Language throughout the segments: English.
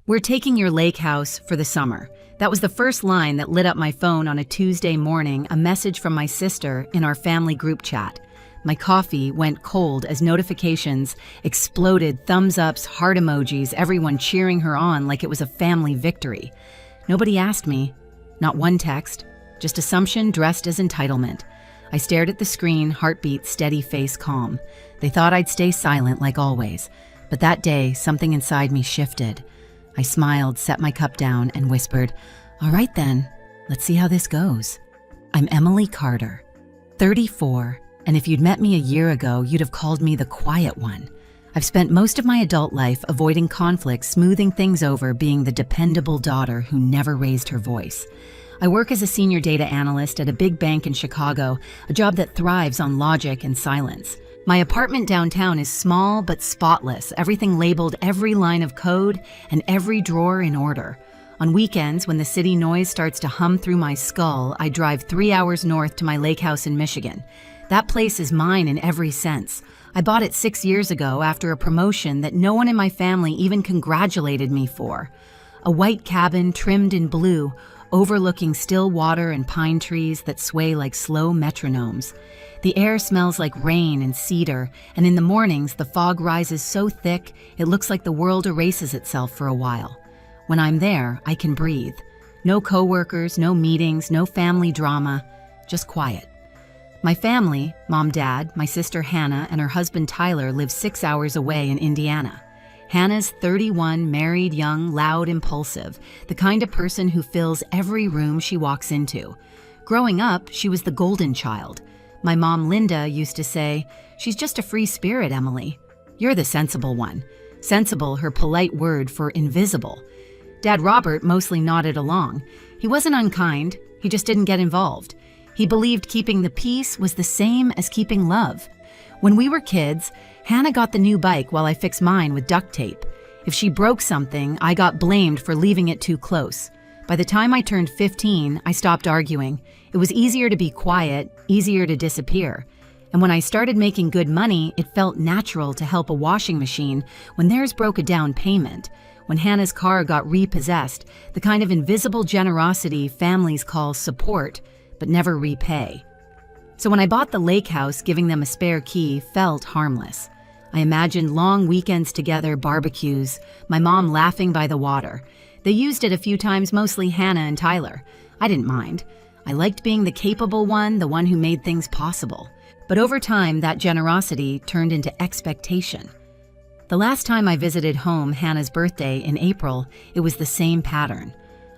We're taking your lake house for the summer. That was the first line that lit up my phone on a Tuesday morning, a message from my sister in our family group chat. My coffee went cold as notifications exploded, thumbs ups, heart emojis, everyone cheering her on like it was a family victory. Nobody asked me, not one text, just assumption dressed as entitlement. I stared at the screen, heartbeat steady, face calm. They thought I'd stay silent like always, but that day something inside me shifted. I smiled, set my cup down, and whispered, "All right then, let's see how this goes." I'm Emily Carter, 34, and if you'd met me a year ago, you'd have called me the quiet one. I've spent most of my adult life avoiding conflict, smoothing things over, being the dependable daughter who never raised her voice. I work as a senior data analyst at a big bank in Chicago, a job that thrives on logic and silence. My apartment downtown is small but spotless, everything labeled, every line of code, and every drawer in order. On weekends, when the city noise starts to hum through my skull, I drive 3 hours north to my lake house in Michigan. That place is mine in every sense. I bought it 6 years ago after a promotion that no one in my family even congratulated me for. A white cabin trimmed in blue, overlooking still water and pine trees that sway like slow metronomes. The air smells like rain and cedar, and in the mornings the fog rises so thick it looks like the world erases itself for a while. When I'm there, I can breathe. No coworkers, no meetings, no family drama, just quiet. My family, mom, dad, my sister Hannah, and her husband Tyler live 6 hours away in Indiana. Hannah's 31, married, young, loud, impulsive, the kind of person who fills every room she walks into. Growing up, she was the golden child. My mom, Linda, used to say, "She's just a free spirit, Emily. You're the sensible one." Sensible, her polite word for invisible. Dad Robert mostly nodded along. He wasn't unkind, he just didn't get involved. He believed keeping the peace was the same as keeping love. When we were kids, Hannah got the new bike while I fixed mine with duct tape. If she broke something, I got blamed for leaving it too close. By the time I turned 15, I stopped arguing. It was easier to be quiet, easier to disappear. And when I started making good money, it felt natural to help a washing machine when theirs broke a down payment. When Hannah's car got repossessed, the kind of invisible generosity families call support, but never repay. So when I bought the lake house, giving them a spare key felt harmless. I imagined long weekends together, barbecues, my mom laughing by the water. They used it a few times, mostly Hannah and Tyler. I didn't mind. I liked being the capable one, the one who made things possible. But over time, that generosity turned into expectation. The last time I visited home, Hannah's birthday in April, it was the same pattern.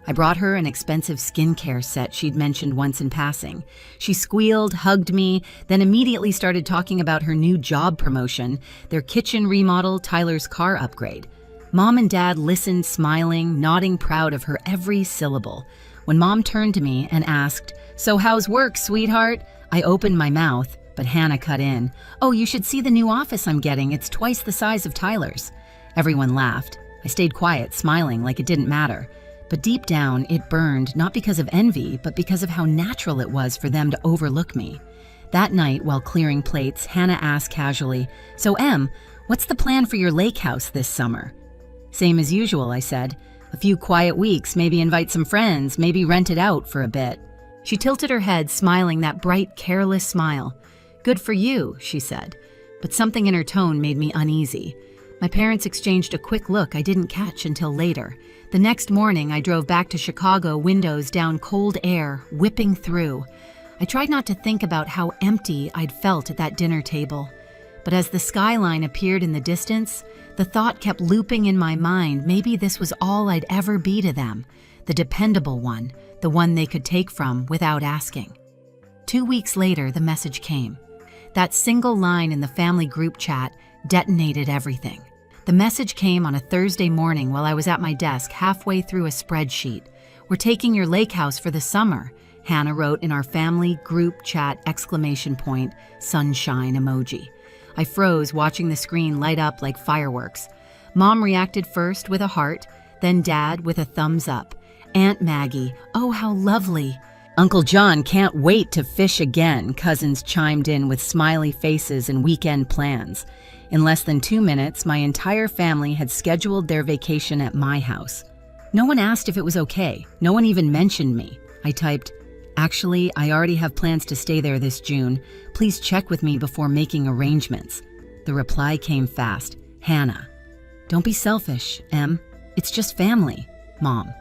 I brought her an expensive skincare set she'd mentioned once in passing. She squealed, hugged me, then immediately started talking about her new job promotion, their kitchen remodel, Tyler's car upgrade. Mom and Dad listened, smiling, nodding, proud of her every syllable. When Mom turned to me and asked, "So how's work, sweetheart?" I opened my mouth, but Hannah cut in. "Oh, you should see the new office I'm getting. It's twice the size of Tyler's." Everyone laughed. I stayed quiet, smiling like it didn't matter. But deep down, it burned, not because of envy, but because of how natural it was for them to overlook me. That night, while clearing plates, Hannah asked casually, "So Em, what's the plan for your lake house this summer?" "Same as usual," I said. "A few quiet weeks, maybe invite some friends, maybe rent it out for a bit." She tilted her head, smiling that bright, careless smile. "Good for you," she said. But something in her tone made me uneasy. My parents exchanged a quick look I didn't catch until later. The next morning, I drove back to Chicago, windows down, cold air whipping through. I tried not to think about how empty I'd felt at that dinner table. But as the skyline appeared in the distance, the thought kept looping in my mind, maybe this was all I'd ever be to them, the dependable one, the one they could take from without asking. 2 weeks later, the message came. That single line in the family group chat detonated everything. The message came on a Thursday morning while I was at my desk halfway through a spreadsheet. "We're taking your lake house for the summer," Hannah wrote in our family group chat, sunshine emoji. I froze, watching the screen light up like fireworks. Mom reacted first with a heart, then Dad with a thumbs up. Aunt Maggie, "Oh, how lovely." Uncle John can't wait to fish again, cousins chimed in with smiley faces and weekend plans. In less than 2 minutes, my entire family had scheduled their vacation at my house. No one asked if it was okay. No one even mentioned me. I typed, "Actually, I already have plans to stay there this June. Please check with me before making arrangements." The reply came fast. "Hannah, don't be selfish, Em. It's just family. Mom."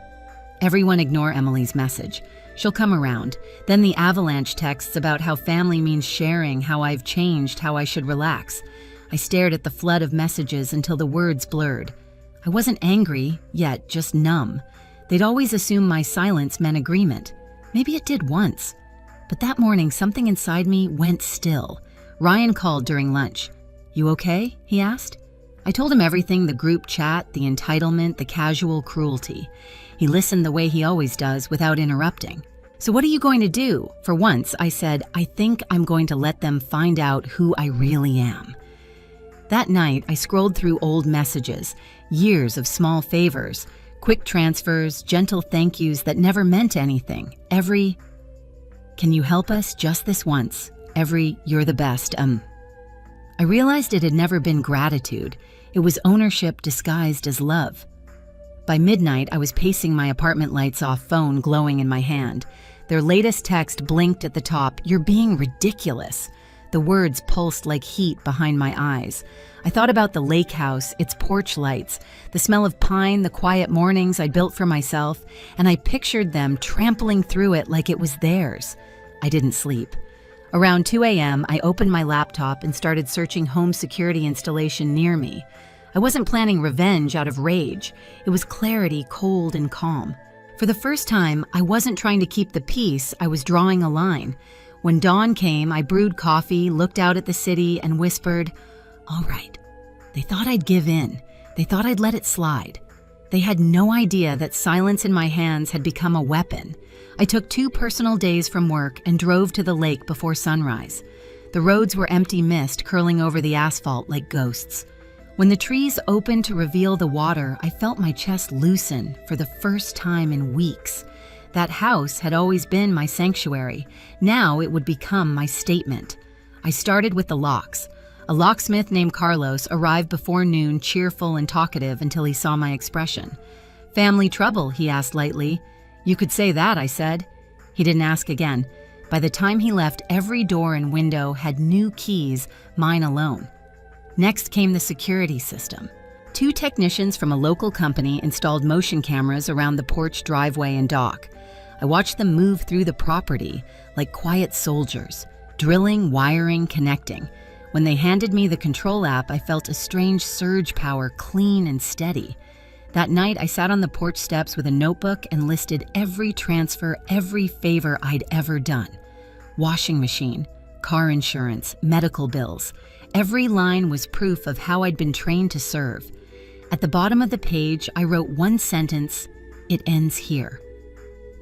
Everyone ignore Emily's message. She'll come around. Then the avalanche texts about how family means sharing, how I've changed, how I should relax. I stared at the flood of messages until the words blurred. I wasn't angry, yet just numb. They'd always assume my silence meant agreement. Maybe it did once. But that morning, something inside me went still. Ryan called during lunch. "You okay?" he asked. I told him everything, the group chat, the entitlement, the casual cruelty. He listened the way he always does, without interrupting. "So what are you going to do?" For once, I said, "I think I'm going to let them find out who I really am." That night, I scrolled through old messages, years of small favors, quick transfers, gentle thank yous that never meant anything. Every, "Can you help us just this once?" Every, "You're the best, I realized it had never been gratitude. It was ownership disguised as love. By midnight, I was pacing my apartment lights off, phone glowing in my hand. Their latest text blinked at the top, "You're being ridiculous." The words pulsed like heat behind my eyes. I thought about the lake house, its porch lights, the smell of pine, the quiet mornings I'd built for myself, and I pictured them trampling through it like it was theirs. I didn't sleep. Around 2 a.m., I opened my laptop and started searching home security installation near me. I wasn't planning revenge out of rage. It was clarity, cold and calm. For the first time, I wasn't trying to keep the peace, I was drawing a line. When dawn came, I brewed coffee, looked out at the city, and whispered, "All right." They thought I'd give in. They thought I'd let it slide. They had no idea that silence in my hands had become a weapon. I took 2 personal days from work and drove to the lake before sunrise. The roads were empty mist curling over the asphalt like ghosts. When the trees opened to reveal the water, I felt my chest loosen for the first time in weeks. That house had always been my sanctuary. Now it would become my statement. I started with the locks. A locksmith named Carlos arrived before noon, cheerful and talkative until he saw my expression. "Family trouble?" he asked lightly. "You could say that," I said. He didn't ask again. By the time he left, every door and window had new keys, mine alone. Next came the security system. 2 technicians from a local company installed motion cameras around the porch, driveway, and dock. I watched them move through the property like quiet soldiers, drilling, wiring, connecting. When they handed me the control app, I felt a strange surge power, clean and steady. That night, I sat on the porch steps with a notebook and listed every transfer, every favor I'd ever done. Washing machine, car insurance, medical bills. Every line was proof of how I'd been trained to serve. At the bottom of the page, I wrote one sentence: "It ends here."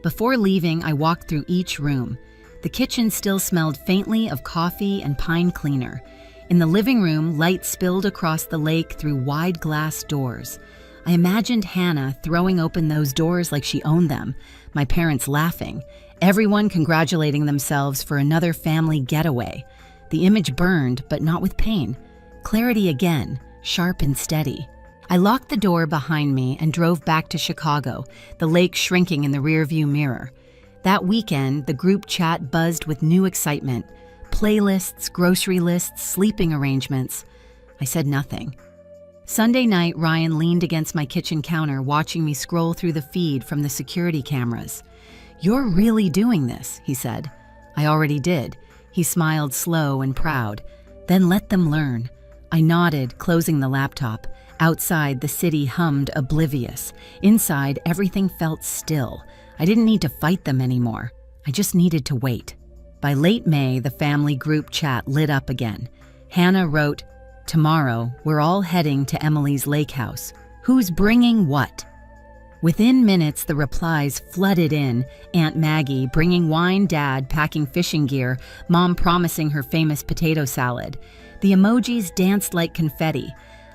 Before leaving, I walked through each room. The kitchen still smelled faintly of coffee and pine cleaner. In the living room, light spilled across the lake through wide glass doors. I imagined Hannah throwing open those doors like she owned them, my parents laughing, everyone congratulating themselves for another family getaway. The image burned, but not with pain. Clarity again, sharp and steady. I locked the door behind me and drove back to Chicago, the lake shrinking in the rearview mirror. That weekend, the group chat buzzed with new excitement. Playlists, grocery lists, sleeping arrangements. I said nothing. Sunday night, Ryan leaned against my kitchen counter, watching me scroll through the feed from the security cameras. "You're really doing this," he said. I already did. He smiled slow and proud. "Then let them learn." I nodded, closing the laptop. Outside, the city hummed oblivious. Inside, everything felt still. I didn't need to fight them anymore. I just needed to wait. By late May, the family group chat lit up again. Hannah wrote, "Tomorrow, we're all heading to Emily's lake house. Who's bringing what?" Within minutes, the replies flooded in. Aunt Maggie bringing wine, Dad packing fishing gear, Mom promising her famous potato salad. The emojis danced like confetti.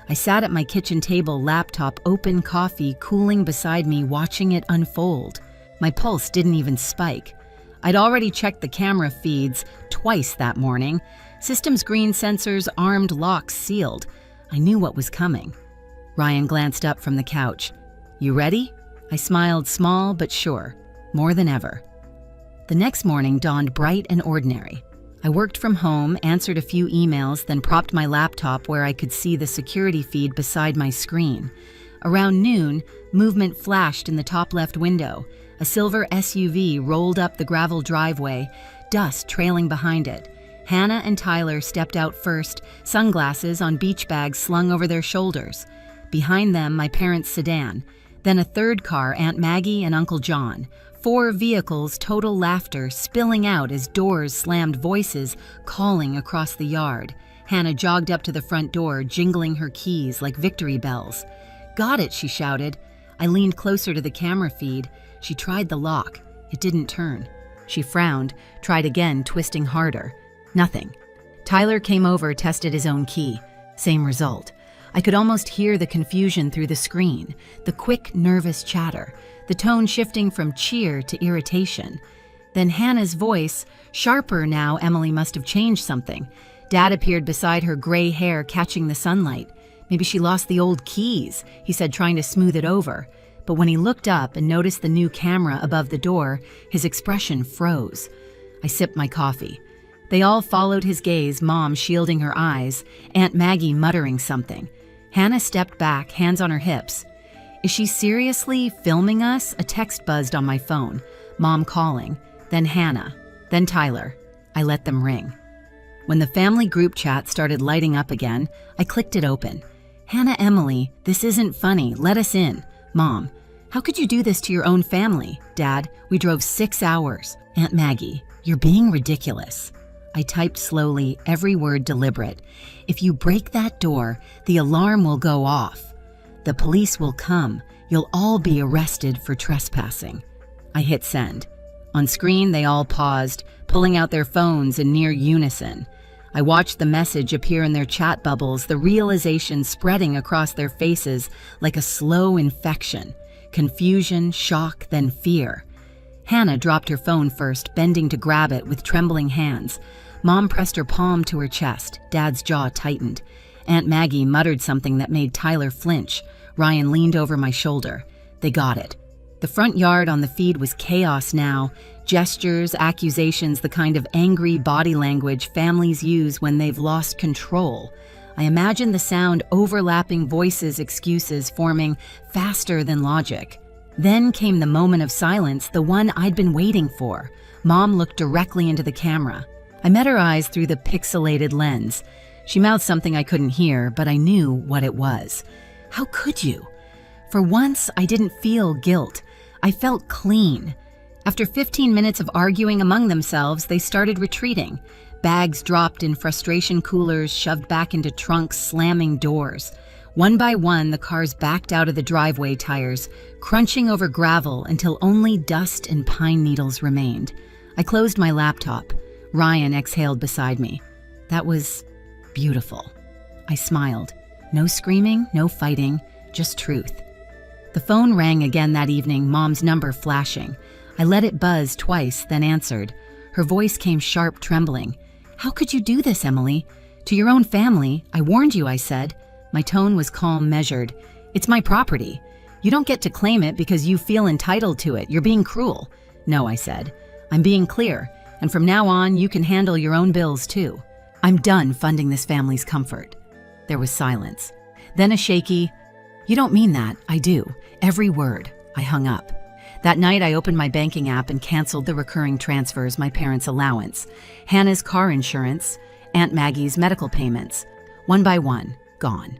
I sat at my kitchen table, laptop open, coffee cooling beside me, watching it unfold. My pulse didn't even spike. I'd already checked the camera feeds twice that morning. System's green sensors, armed locks sealed. I knew what was coming. Ryan glanced up from the couch. "You ready?" I smiled, small but sure, more than ever. The next morning dawned bright and ordinary. I worked from home, answered a few emails, then propped my laptop where I could see the security feed beside my screen. Around noon, movement flashed in the top left window. A silver SUV rolled up the gravel driveway, dust trailing behind it. Hannah and Tyler stepped out first, sunglasses on beach bags slung over their shoulders. Behind them, my parents' sedan. Then a third car, Aunt Maggie and Uncle John. 4 vehicles, total laughter spilling out as doors slammed, voices calling across the yard. Hannah jogged up to the front door, jingling her keys like victory bells. "Got it," she shouted. I leaned closer to the camera feed. She tried the lock. It didn't turn. She frowned, tried again, twisting harder. Nothing. Tyler came over, tested his own key. Same result. I could almost hear the confusion through the screen, the quick, nervous chatter, the tone shifting from cheer to irritation. Then Hannah's voice, sharper now. Emily must have changed something. Dad appeared beside her, gray hair catching the sunlight. "Maybe she lost the old keys," he said, trying to smooth it over. But when he looked up and noticed the new camera above the door, his expression froze. I sipped my coffee. They all followed his gaze, Mom shielding her eyes, Aunt Maggie muttering something. Hannah stepped back, hands on her hips. "Is she seriously filming us?" A text buzzed on my phone. Mom calling, then Hannah, then Tyler. I let them ring. When the family group chat started lighting up again, I clicked it open. "Hannah, Emily, this isn't funny. Let us in." Mom, "How could you do this to your own family?" Dad, "We drove 6 hours." Aunt Maggie, "You're being ridiculous." I typed slowly, every word deliberate. "If you break that door, the alarm will go off. The police will come. You'll all be arrested for trespassing." I hit send. On screen, they all paused, pulling out their phones in near unison. I watched the message appear in their chat bubbles, the realization spreading across their faces like a slow infection. Confusion, shock, then fear. Hannah dropped her phone first, bending to grab it with trembling hands. Mom pressed her palm to her chest. Dad's jaw tightened. Aunt Maggie muttered something that made Tyler flinch. Ryan leaned over my shoulder. They got it. The front yard on the feed was chaos now. Gestures, accusations, the kind of angry body language families use when they've lost control. I imagined the sound, overlapping voices, excuses forming faster than logic. Then came the moment of silence, the one I'd been waiting for. Mom looked directly into the camera. I met her eyes through the pixelated lens. She mouthed something I couldn't hear, but I knew what it was. "How could you?" For once, I didn't feel guilt. I felt clean. After 15 minutes of arguing among themselves, they started retreating. Bags dropped in frustration, coolers shoved back into trunks, slamming doors. One by one, the cars backed out of the driveway, tires crunching over gravel until only dust and pine needles remained. I closed my laptop. Ryan exhaled beside me. That was beautiful. I smiled. No screaming, no fighting, just truth. The phone rang again that evening, Mom's number flashing. I let it buzz twice, then answered. Her voice came sharp, trembling. "How could you do this, Emily? To your own family? I warned you," I said. My tone was calm, measured. "It's my property. You don't get to claim it because you feel entitled to it. You're being cruel." "No," I said. "I'm being clear, and from now on, you can handle your own bills too. I'm done funding this family's comfort." There was silence. Then a shaky, "You don't mean that." "I do. Every word." I hung up. That night, I opened my banking app and canceled the recurring transfers, my parents' allowance, Hannah's car insurance, Aunt Maggie's medical payments. One by one, gone.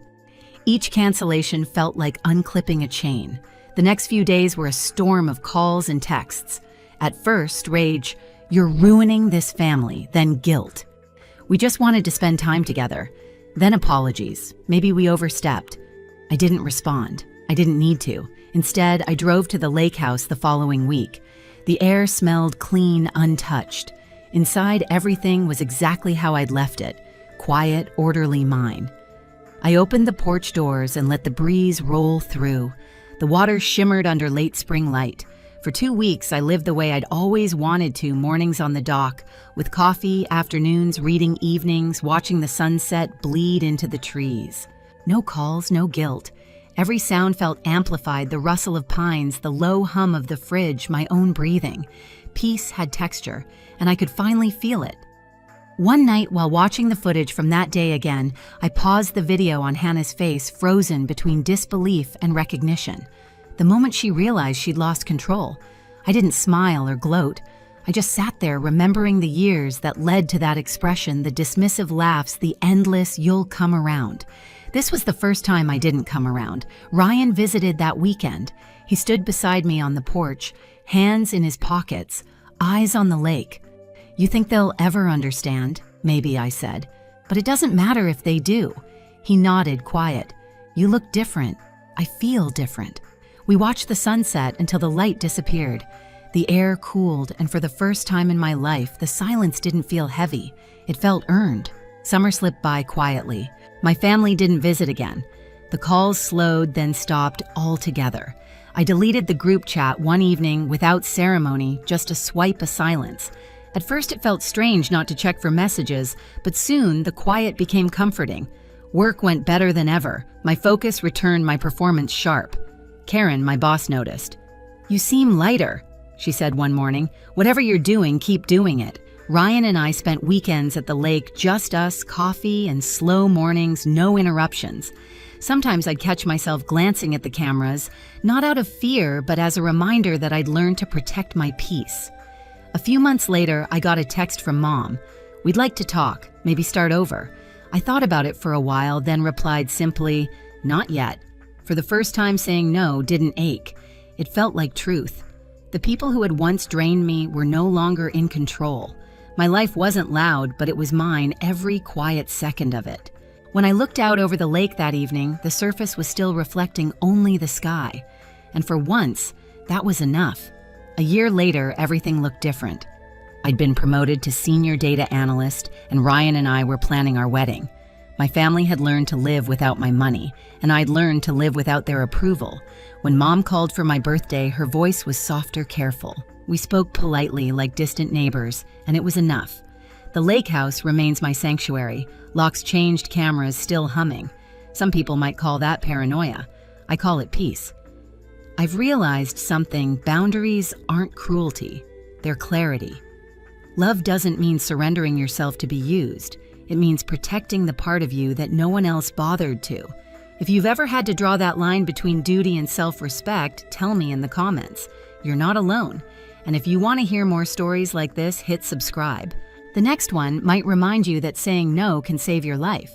Each cancellation felt like unclipping a chain. The next few days were a storm of calls and texts. At first, rage, "You're ruining this family," then guilt. "We just wanted to spend time together." Then apologies. Maybe we overstepped. I didn't respond. I didn't need to. Instead, I drove to the lake house the following week. The air smelled clean, untouched. Inside, everything was exactly how I'd left it. Quiet, orderly mine. I opened the porch doors and let the breeze roll through. The water shimmered under late spring light. For 2 weeks, I lived the way I'd always wanted to, mornings on the dock, with coffee, afternoons reading evenings, watching the sunset bleed into the trees. No calls, no guilt. Every sound felt amplified, the rustle of pines, the low hum of the fridge, my own breathing. Peace had texture, and I could finally feel it. One night, while watching the footage from that day again, I paused the video on Hannah's face, frozen between disbelief and recognition. The moment she realized she'd lost control, I didn't smile or gloat. I just sat there remembering the years that led to that expression, the dismissive laughs, the endless "you'll come around." This was the first time I didn't come around. Ryan visited that weekend. He stood beside me on the porch, hands in his pockets, eyes on the lake. "You think they'll ever understand?" Maybe, I said. "But it doesn't matter if they do." He nodded, quiet. "You look different. I feel different." We watched the sunset until the light disappeared. The air cooled, and for the first time in my life, the silence didn't feel heavy. It felt earned. Summer slipped by quietly. My family didn't visit again. The calls slowed, then stopped altogether. I deleted the group chat one evening without ceremony, just a swipe of silence. At first it felt strange not to check for messages, but soon the quiet became comforting. Work went better than ever. My focus returned, my performance sharp. Karen, my boss, noticed. "You seem lighter," she said one morning. "Whatever you're doing, keep doing it." Ryan and I spent weekends at the lake, just us, coffee and slow mornings, no interruptions. Sometimes I'd catch myself glancing at the cameras, not out of fear, but as a reminder that I'd learned to protect my peace. A few months later, I got a text from Mom. "We'd like to talk, maybe start over." I thought about it for a while, then replied simply, "Not yet." For the first time, saying no didn't ache. It felt like truth. The people who had once drained me were no longer in control. My life wasn't loud, but it was mine, every quiet second of it. When I looked out over the lake that evening, the surface was still reflecting only the sky. And for once, that was enough. A year later, everything looked different. I'd been promoted to senior data analyst, and Ryan and I were planning our wedding. My family had learned to live without my money, and I'd learned to live without their approval. When Mom called for my birthday, her voice was softer, careful. We spoke politely like distant neighbors, and it was enough. The lake house remains my sanctuary, locks changed, cameras still humming. Some people might call that paranoia. I call it peace. I've realized something: boundaries aren't cruelty, they're clarity. Love doesn't mean surrendering yourself to be used. It means protecting the part of you that no one else bothered to. If you've ever had to draw that line between duty and self-respect, tell me in the comments. You're not alone. And if you want to hear more stories like this, hit subscribe. The next one might remind you that saying no can save your life.